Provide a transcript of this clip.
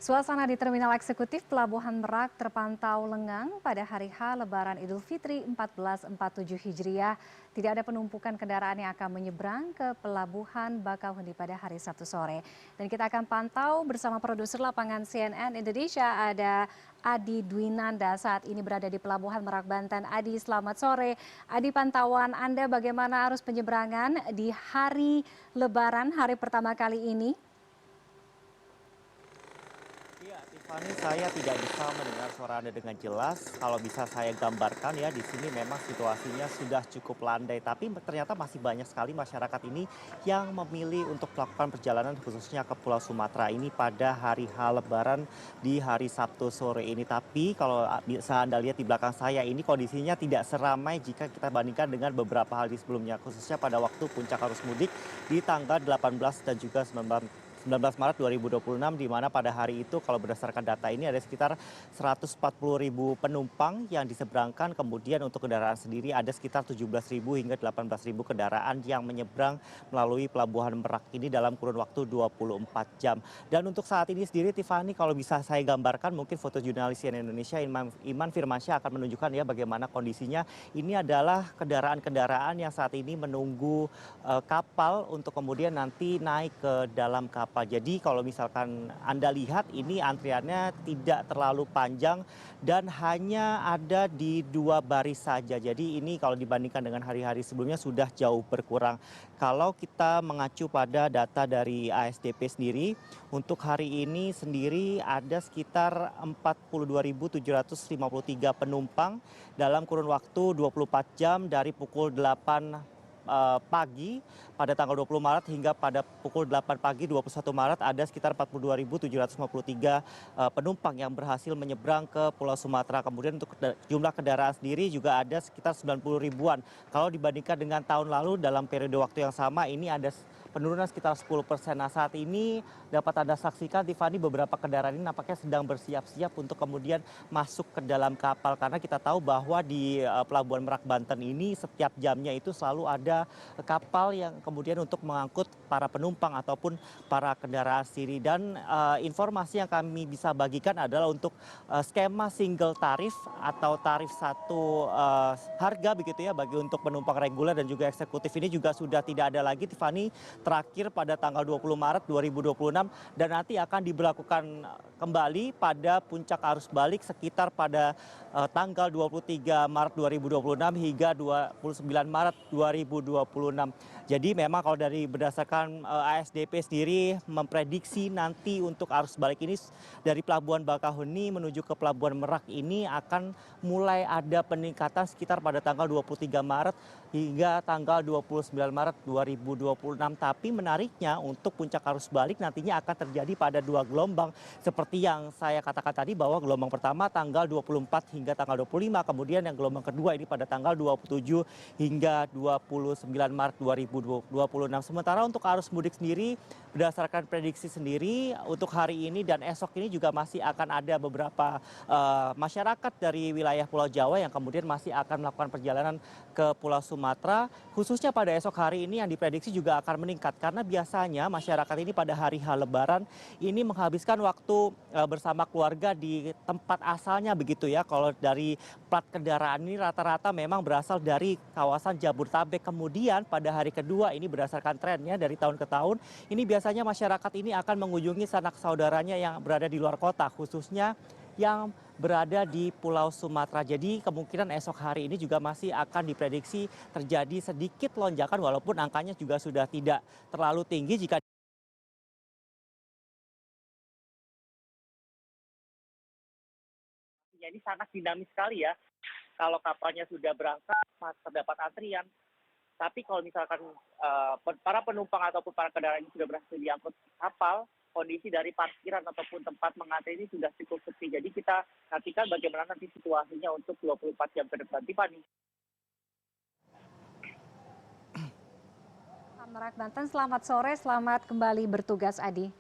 Suasana di Terminal Eksekutif Pelabuhan Merak terpantau lengang pada hari H Lebaran Idul Fitri 1447 Hijriah. Tidak ada penumpukan kendaraan yang akan menyeberang ke Pelabuhan Bakauheni pada hari Sabtu sore. Dan kita akan pantau bersama produser lapangan CNN Indonesia, ada Adi Dwinanda saat ini berada di Pelabuhan Merak, Banten. Adi, selamat sore. Adi, pantauan Anda bagaimana arus penyeberangan di hari Lebaran, hari pertama kali ini? Iya, Tiffany, saya tidak bisa mendengar suara Anda dengan jelas. Kalau bisa saya gambarkan ya, di sini memang situasinya sudah cukup landai. Tapi ternyata masih banyak sekali masyarakat ini yang memilih untuk melakukan perjalanan khususnya ke Pulau Sumatera ini pada hari H Lebaran di hari Sabtu sore ini. Tapi kalau bisa Anda lihat di belakang saya ini kondisinya tidak seramai jika kita bandingkan dengan beberapa hari sebelumnya. Khususnya pada waktu puncak arus mudik di tanggal 18 dan juga 19 Maret 2026, di mana pada hari itu kalau berdasarkan data ini ada sekitar 140.000 penumpang yang diseberangkan. Kemudian untuk kendaraan sendiri ada sekitar 17.000 hingga 18.000 kendaraan yang menyeberang melalui Pelabuhan Merak ini dalam kurun waktu 24 jam. Dan untuk saat ini sendiri, Tiffany, kalau bisa saya gambarkan, mungkin foto jurnalis CNN Indonesia Iman Firmansyah akan menunjukkan ya bagaimana kondisinya. Ini adalah kendaraan-kendaraan yang saat ini menunggu kapal untuk kemudian nanti naik ke dalam kapal. Jadi kalau misalkan Anda lihat ini antriannya tidak terlalu panjang dan hanya ada di 2 baris saja. Jadi ini kalau dibandingkan dengan hari-hari sebelumnya sudah jauh berkurang. Kalau kita mengacu pada data dari ASDP sendiri, untuk hari ini sendiri ada sekitar 42.753 penumpang dalam kurun waktu 24 jam dari pukul 8 pagi pada tanggal 20 Maret hingga pada pukul 8 pagi 21 Maret ada sekitar 42.753 penumpang yang berhasil menyeberang ke Pulau Sumatera. Kemudian untuk jumlah kendaraan sendiri juga ada sekitar 90 ribuan. Kalau dibandingkan dengan tahun lalu dalam periode waktu yang sama ini ada penurunan sekitar 10%. Nah, saat ini dapat Anda saksikan, Tiffany, beberapa kendaraan ini nampaknya sedang bersiap-siap untuk kemudian masuk ke dalam kapal, karena kita tahu bahwa di Pelabuhan Merak Banten ini setiap jamnya itu selalu ada kapal yang kemudian untuk mengangkut para penumpang ataupun para kendaraan sendiri. Dan informasi yang kami bisa bagikan adalah untuk skema single tarif atau tarif satu harga begitu ya bagi untuk penumpang reguler dan juga eksekutif ini juga sudah tidak ada lagi, Tiffany, terakhir pada tanggal 20 Maret 2026, dan nanti akan diberlakukan kembali pada puncak arus balik sekitar pada tanggal 23 Maret 2026 hingga 29 Maret 2026. Jadi memang kalau dari berdasarkan ASDP sendiri memprediksi nanti untuk arus balik ini dari Pelabuhan Bakauheni menuju ke Pelabuhan Merak ini akan mulai ada peningkatan sekitar pada tanggal 23 Maret hingga tanggal 29 Maret 2026. Tapi menariknya untuk puncak arus balik nantinya akan terjadi pada 2 gelombang. Seperti yang saya katakan tadi bahwa gelombang pertama tanggal 24 hingga tanggal 25, kemudian yang gelombang kedua ini pada tanggal 27 hingga 29 Maret 2026. Sementara untuk arus mudik sendiri berdasarkan prediksi sendiri untuk hari ini dan esok ini juga masih akan ada beberapa masyarakat dari wilayah Pulau Jawa yang kemudian masih akan melakukan perjalanan ke Pulau Sumatera, khususnya pada esok hari ini yang diprediksi juga akan meningkat karena biasanya masyarakat ini pada hari H Lebaran ini menghabiskan waktu bersama keluarga di tempat asalnya begitu ya. Kalau dari plat kendaraan ini rata-rata memang berasal dari kawasan Jabodetabek. Kemudian pada hari kedua ini berdasarkan trennya dari tahun ke tahun, ini biasanya masyarakat ini akan mengunjungi sanak saudaranya yang berada di luar kota, khususnya yang berada di Pulau Sumatera. Jadi kemungkinan esok hari ini juga masih akan diprediksi terjadi sedikit lonjakan walaupun angkanya juga sudah tidak terlalu tinggi jika ini sangat dinamis sekali ya. Kalau kapalnya sudah berangkat, terdapat antrian. Tapi kalau misalkan para penumpang ataupun para kendaraan ini sudah berhasil diangkut kapal, kondisi dari parkiran ataupun tempat mengantri ini sudah cukup sepi. Jadi kita nantikan bagaimana nanti situasinya untuk 24 jam ke depan. Tiffany. Merak Banten, selamat sore, selamat kembali bertugas, Adi.